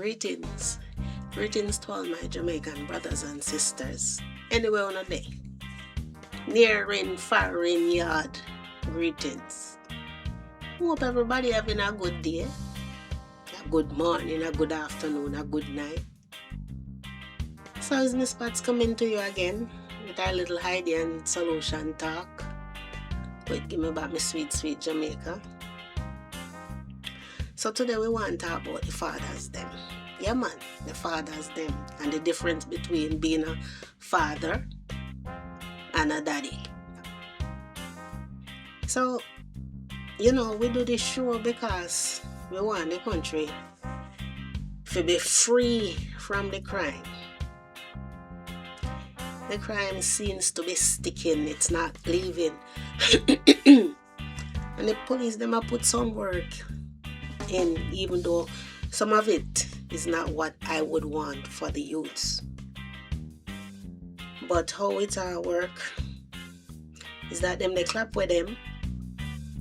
Greetings. Greetings to all my Jamaican brothers and sisters. Anywhere on a day. Near in, far in, yard. Greetings. Hope everybody having a good day. A good morning, a good afternoon, a good night. So is Miss Pats coming to you again with our little Heidi and solution talk. Wait, give me back my sweet, sweet Jamaica. So today we want to talk about the fathers them. Yeah man, the fathers them and the difference between being a father and a daddy. So, we do this show because we want the country to be free from the crime. The crime seems to be sticking, it's not leaving. And the police them have put some work in, even though some of it is not what I would want for the youths. But how it all work is that they clap with them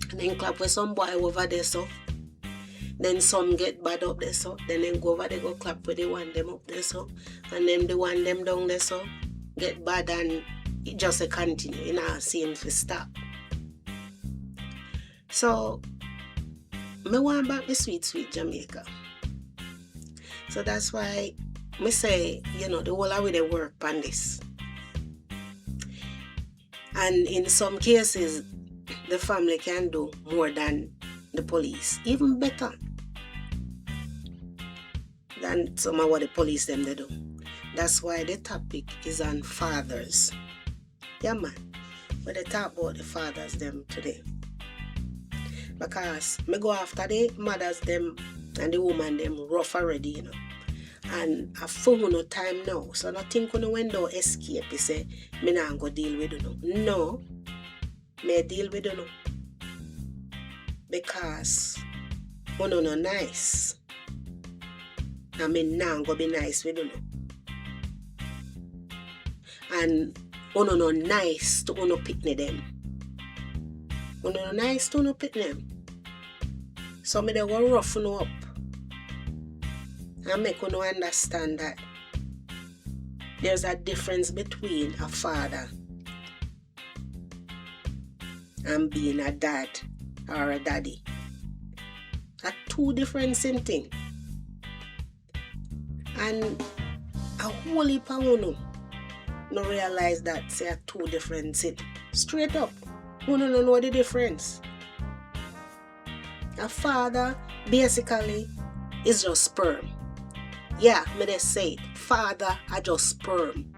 and then clap with some boy over there so. Then some get bad up there so. Then go over there go clap with the one them up there so. And then the one them down there so get bad and it just a continue, seem to stop. So me want back the sweet, sweet Jamaica. So that's why me say, the whole of they work on this. And in some cases, the family can do more than the police. Even better than some of what the police them they do. That's why the topic is on fathers. Yeah man, but they talk about the fathers them today. Because me go after the mothers them and the woman them rough already, And I full no time now. So nothing can window escape. You say, me not go deal with you. No. Me deal with you. Because you no nice. And me not go be nice with you. And you no nice to you pick them. You no nice to you pick them. So me they go rough you up. And make you understand that there's a difference between a father and being a dad or a daddy. A two different things. And a whole heap of you no realize that say a two different things. Straight up, you don't know the difference. A father basically is just sperm. Yeah, me they say it. Father are just sperm.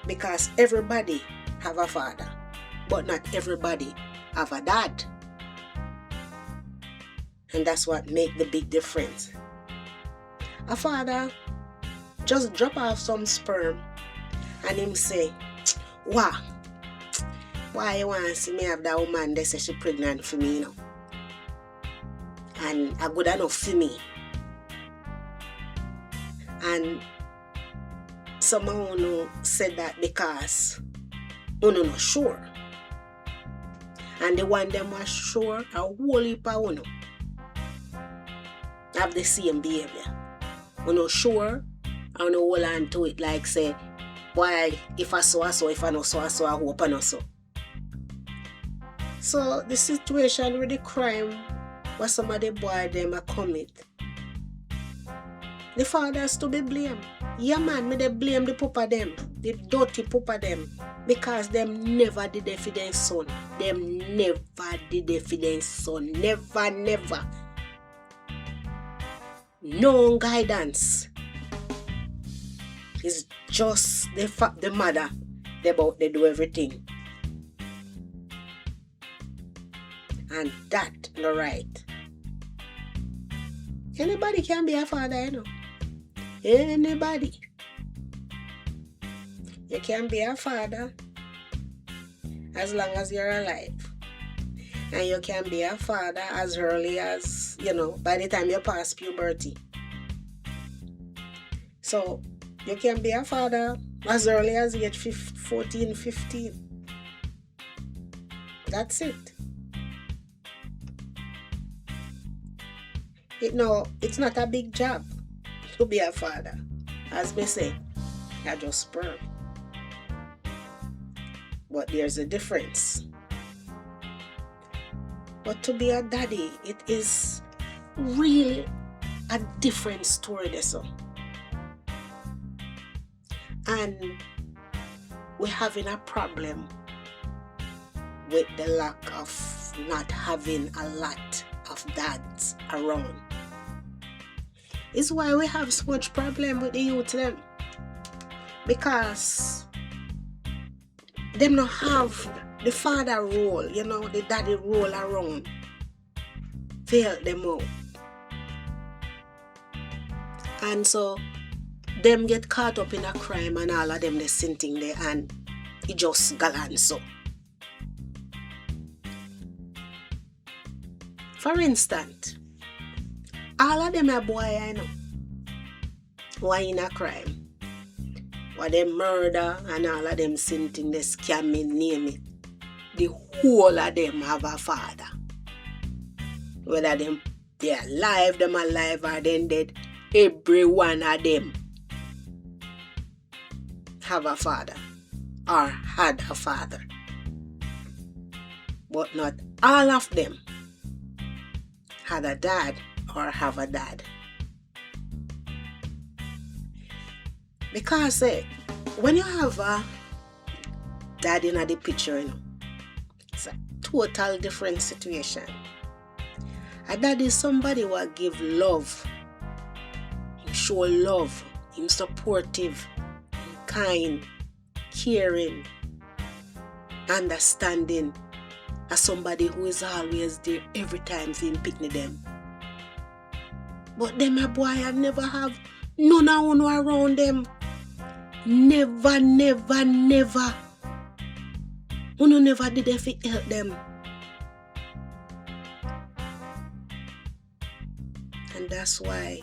Because everybody have a father, but not everybody have a dad. And that's what make the big difference. A father just drop off some sperm and him say, wow, why you want to see me have that woman they say she pregnant for me, And a good enough for me. And someone said that because you not sure. And the one them was sure a whole heap of have the same behavior. You not sure and you hold on to it like say, why if I saw, if I not saw, I hope I not saw. So the situation with the crime was some of the boy them a commit. The fathers to be blamed. Yeah man, me they blame the papa them, the dirty papa them, because them never did it for their son. Them never did it for their son. Never. No guidance. It's just the mother. They do everything. And that no right. Anybody can be a father, Anybody. You can be a father as long as you're alive. And you can be a father as early as, by the time you pass puberty. So, you can be a father as early as age 14, 15. That's it. It's not a big job to be a father. As me say, I just sperm. But there's a difference. But to be a daddy, it is really a different story there, so. And we're having a problem with the lack of not having a lot of dads around. It's why we have so much problem with the youth them. Because them not have the father role, the daddy role around to help them out. And so them get caught up in a crime and all of them they sitting there and it just galan so. For instance, all of them are boy I know who are in a crime. What them murder and all of them sitting they scamming, name it. The whole of them have a father. Whether they're alive, or then dead, every one of them have a father or had a father. But not all of them had a dad or have a dad. Because when you have a dad in the picture, it's a total different situation. A dad is somebody who will give love, him show love, him supportive, him kind, caring, understanding, as somebody who is always there every time him picnic them. But them a boy I never have none of one around them. Never. Uno never did if it help them. And that's why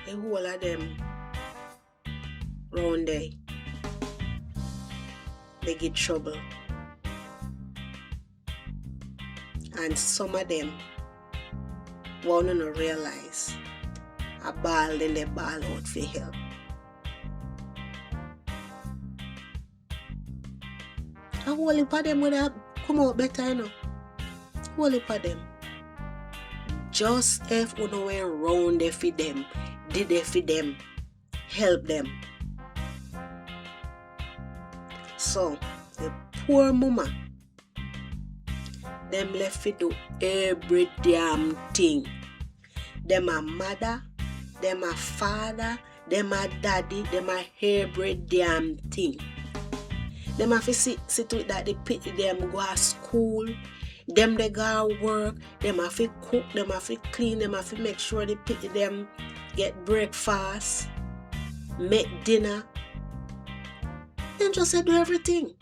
the whole of them round there, they get trouble. And some of them won't realize a ball, then they ball out for help. A whole heap of them would have come out better, Whole heap of them. Just if you went round there for them, did there for them, help them. So, the poor mama, them left to do every damn thing. Them a mother, them a father, them a daddy, them a every damn thing. Them have to sit with that they pity them go to school, them they go to work, them have to cook, them have to clean, them have to make sure they pity them get breakfast, make dinner. Them just do everything.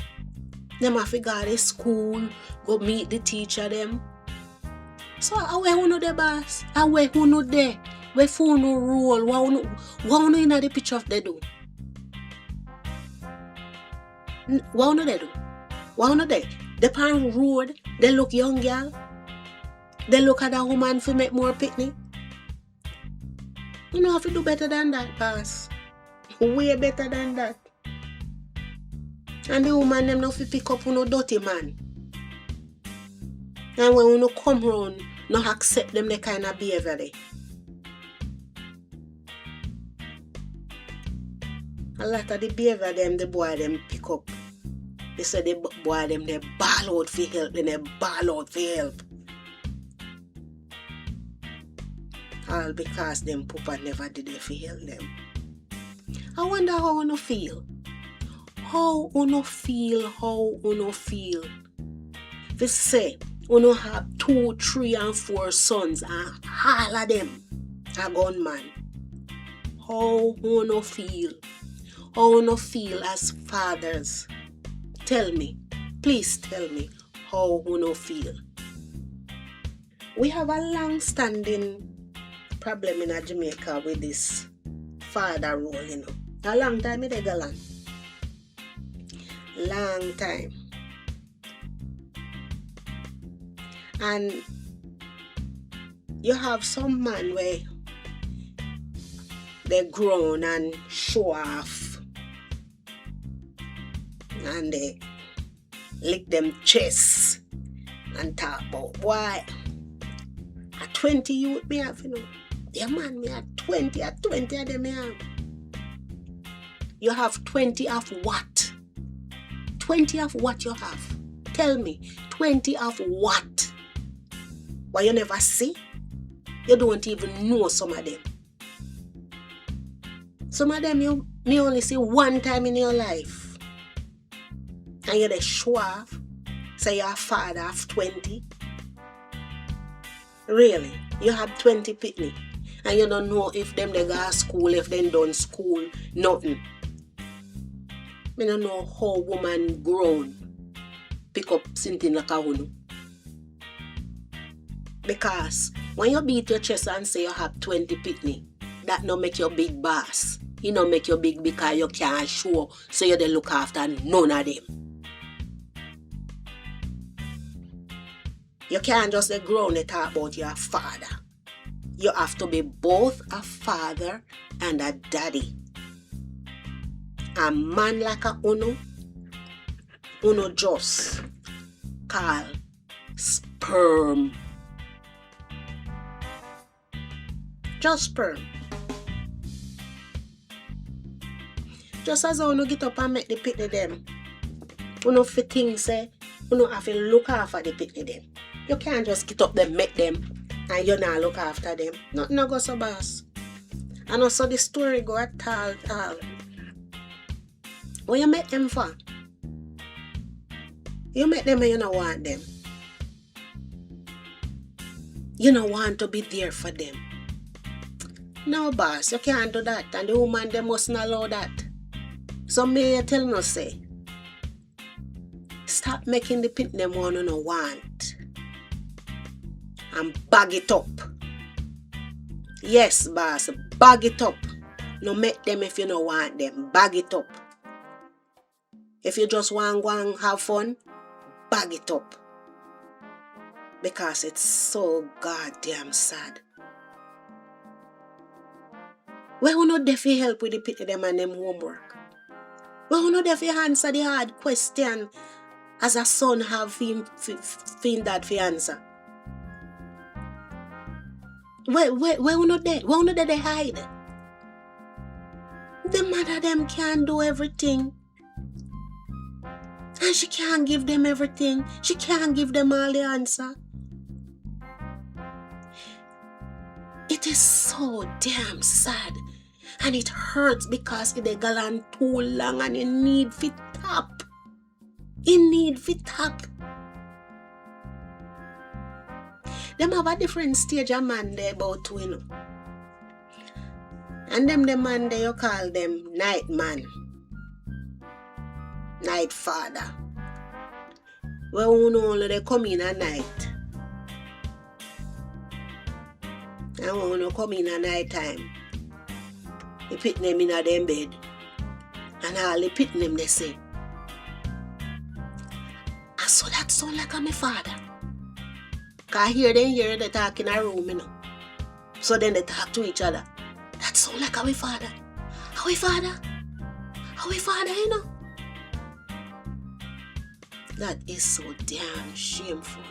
Them have to go to school, go meet the teacher them. So where who know the boss? Where who know there? Where who know role? What in the picture of they do? What do they do? What do they? They pan road, they look young girl. They look at a woman to make more picnic. You know have to do better than that, boss. Way better than that. And the woman them not fi pick up no dirty man. And when you come round, not accept them the kind of behavior there. A lot of the behavior them the boy them pick up. They say the boy them they ball out for help, then they ball out for help. All because them papa never did it for help them. I wonder how you feel. How you feel. If you say you have 2, 3, and 4 sons and all of them are gunman. How you feel? How you feel as fathers? Tell me. Please tell me how you feel. We have a long-standing problem in Jamaica with this father role, A long time it go on. Long time. And You have some man where they grown and show off and they lick them chests and talk about why at 20 youth me have, you know. Yeah man, me at 20 of them me have. You have 20 of what? 20 of what you have? Tell me, 20 of what? What you never see? You don't even know some of them. Some of them you only see one time in your life. And you're the show off. Say you're a father of 20. Really? You have 20 pitney. And you don't know if them they go to school, if they done school, nothing. I don't know how woman grown pick up something like a hunu. Because when you beat your chest and say you have 20 pitney, that no make you big boss. It no make you big because you can't show, so you don't look after none of them. You can't just let grown and talk about your father. You have to be both a father and a daddy. A man like a uno just call sperm. Just sperm. Just as uno get up and make the picnic them. Uno fi think say, uno have to look after the picnic them. You can't just get up them, make them, and you not look after them. Nothing no go so boss. And also the story go at all. What you make them for? You make them and you don't want them. You don't want to be there for them. No boss, you can't do that. And the woman, they mustn't allow that. So may you tell no say, stop making the pit them one you don't want. And bag it up. Yes, boss, bag it up. No make them if you don't want them. Bag it up. If you just want to go and have fun, bag it up. Because it's so goddamn sad. Why you not there for help with the pity them and them homework? Why you not there for answer the hard question as a son have him that for answer? Why you not there? Why you not there they hide? The mother them can't do everything. And she can't give them everything. She can't give them all the answer. It is so damn sad. And it hurts because it gone on too long and you need fit tap. You need fit tap. Them have a different stage of man there about two, you know. And them the man there you call them night man. Night father. Well, you know, only they come in at night. And when you come in at night time, you put them in a them bed. And all they put them, they say, I saw that sound like my father. Because here they talk in a room, you know. So then they talk to each other. That sound like our father. Our father? Our father, you know. That is so damn shameful.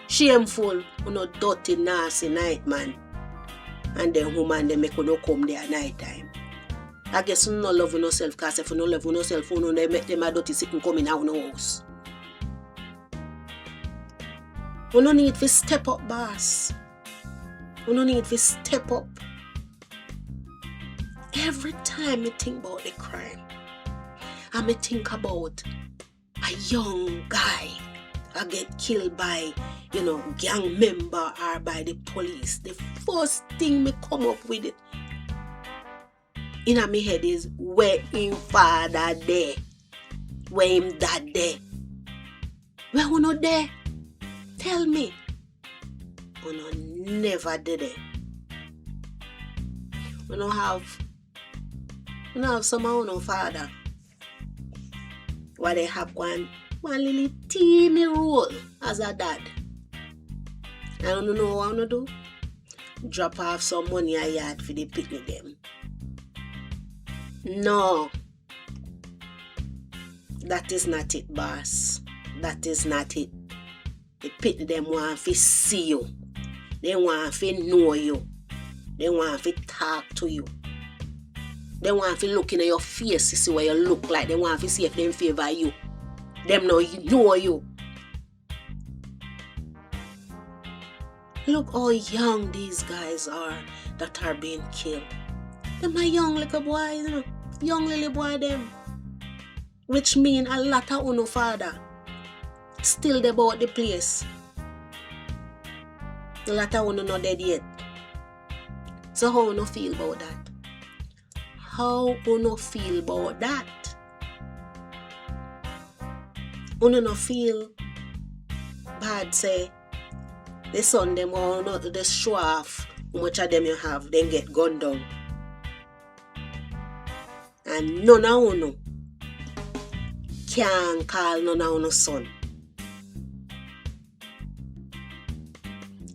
Shameful, you know, dirty, nasty night, man. And then woman, they make you no come there at night time. I guess you no love yourself, because if you no love yourself, you know, they make them a dirty sick and come in our house. You no need to step up, boss. You no need to step up. Every time I think about the crime, I think about a young guy I get killed by, you know, gang member or by the police. The first thing me come up with it in my head is where him father there, where him dad there. Where you not there? Tell me. You know, never did it. You don't have some of your father. Where they have one little teeny role as a dad. I don't know what I want to do. drop off some money a yard for the picnic them. No. That is not it, boss. That is not it. The picnic them want to see you. They want to know you. They want to talk to you. They want to look in your face to see what you look like. They want to see if they favor you. Them know you. Look how young these guys are that are being killed. Them are young little boys, you know. Young little boy them. Which mean a lot of uno father still there about the place. A lot of uno not dead yet. So how uno feel about that? How uno feel about that? Uno no feel bad say the son them or not the show off how much of them you have, then get gunned down. And none of uno can call none of uno son.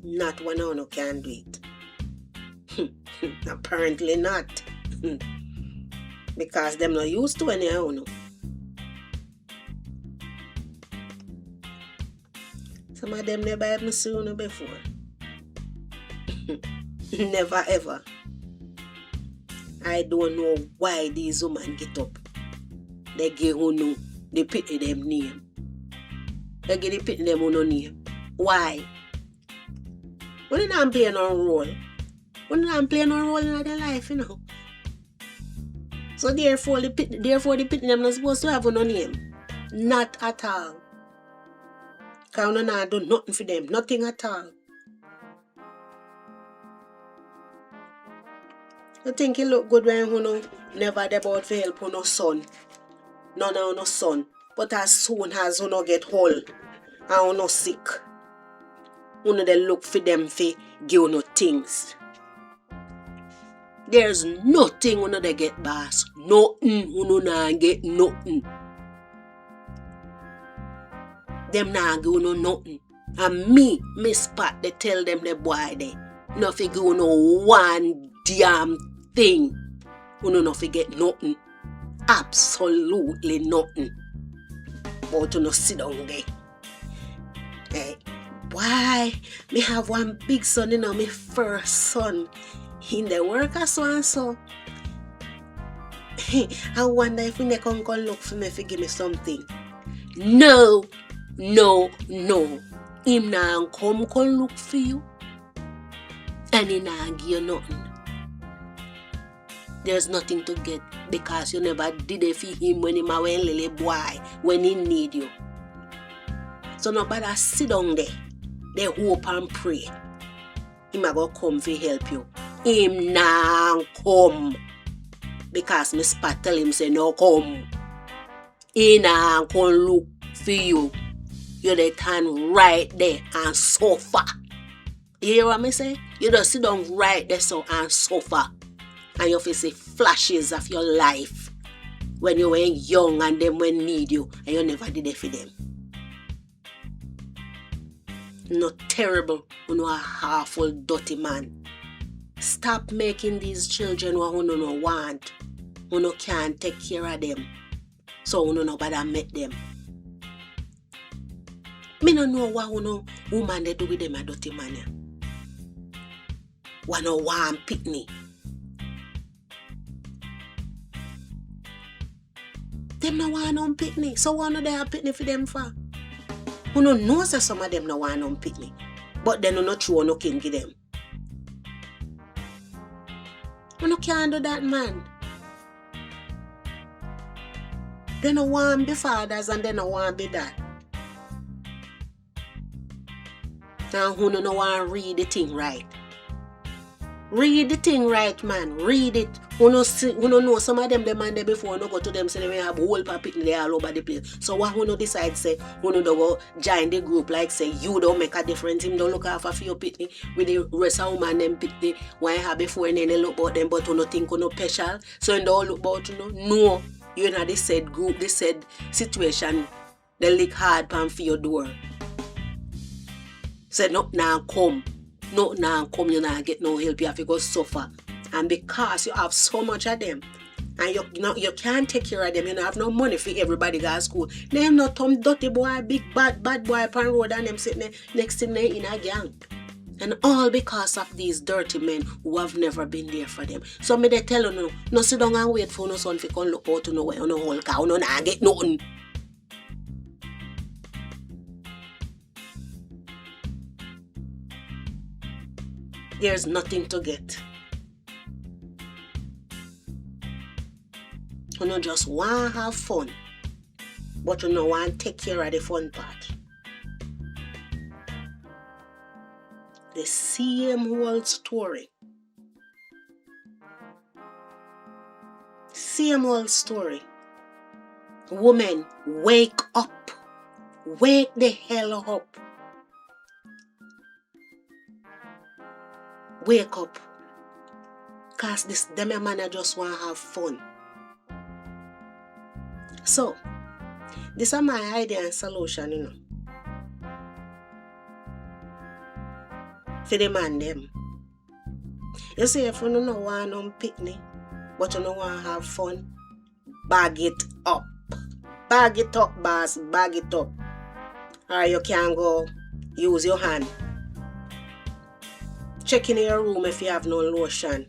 Not one of uno can do it. Apparently not. Because them not used to any of uno. Some of them never even seen uno before. Never ever. I don't know why these women get up. They give uno, they pity them name. They give the pity them uno name. Why? When they not playing no role. When they not playing no role in their life, you know. So therefore the pity them not supposed to have no name. Not at all. Because we not do nothing for them. Nothing at all. You think it look good when you never about to help your son. None of your son. But as soon as you get whole and you sick, you they look for them to give you things. There's nothing you they get, boss. Nothing. You not get nothing. Them not give you nothing. And me spot they tell them the boy they nothing give you no one damn thing. You not forget nothing. Absolutely nothing. But you no sit down there. Hey, why? Me have one big son, you know, my first son. In the work or so and so. I wonder if they can go look for me to give me something. No. Him nah come look for you. And he nah give you nothing. There's nothing to get because you never did it for him when he was a little boy, when he need you. So nobody sit down there. They hope and pray. He might go come to help you. Him nah come. Because my spot tell him say no come. He nah come look for you. You dey stand right there and suffer. You hear what I say? You just sit down right there so and suffer. And you face the flashes of your life when you were young and them when need you and you never did it for them. Not terrible, you know, a half-full dirty man. Stop making these children what you don't want. You can't take care of them. So you don't bother make them. Me don't know what woman they do with them a dirty man. One no one picnic. Them no want no picnic. So what no they have picnic for them for? Who no knows that some of them no want no picnic. But then no true no can give them. You no can't do that, man. They no want be fathers and they no want be that. And who no want read the thing right. Read the thing right, man. Read it. Who no know some of them man there before no go to them say they have whole picnic there all over the place. So what who no decide say who no go join the group like say you don't make a difference. Him don't look after for your picnic with the rest of woman them picnic why have before and then they look about them but who no think who no special. So you don't look about you know. No. You know they said group, they said situation they lick hard pan for your door. Said no now come. No, now come you now get no help, you have to go suffer. And because you have so much of them, and you can't take care of them, you don't have no money for everybody go to school. Them not some dirty boy, big bad boy upon road and them sitting next to them in a gang. And all because of these dirty men who have never been there for them. So me they tell you no sit down and wait for no son to come look out to know where on the whole cow, no nah get nothing. There's nothing to get. You know just want to have fun, but you don't want to take care of the fun part. The same whole story. Same old story. Woman, wake up. Wake the hell up. Wake up. Cause them man just want to have fun. So, this is my idea and solution, you know. For the man them. You see, if you don't want no picnic, but you don't want to have fun, bag it up. Bag it up, boss. Bag it up. Or you can go use your hand. Check in your room if you have no lotion.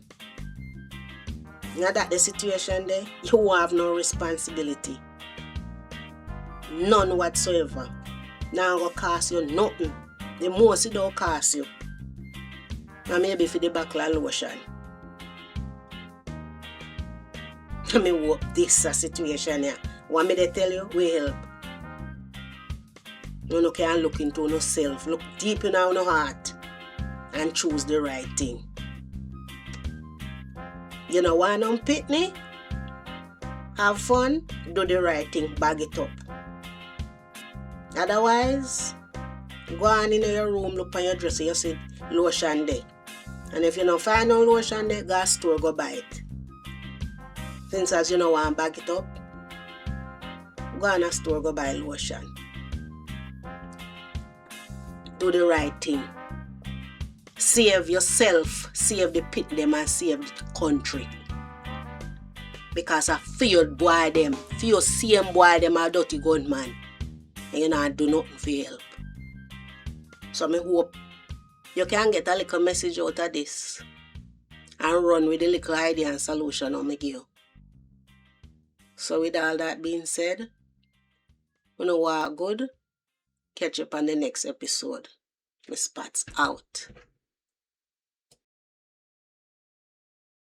Now that the situation there, you won't have no responsibility. None whatsoever. Now it will cost you nothing. The most it don't cost you. And maybe for the buckle of lotion. I mean, what this situation here. Want me to tell you, we help. You can look into yourself. Look deep in your heart. And choose the right thing. You know, want no picnic? Have fun, do the right thing, bag it up. Otherwise, go on in your room, look on your dresser, you see lotion there. And if you don't find no lotion there, go to store, go buy it. Since as you don't want to bag it up, go on a store, go buy lotion. Do the right thing. Save yourself, save the pit them and save the country. Because a few boy them, few same boy them are dirty gunman. And you not do nothing for help. So I hope you can get a little message out of this. And run with the little idea and solution I give you. So with all that being said, you know what good? Catch up on the next episode. The Spots out.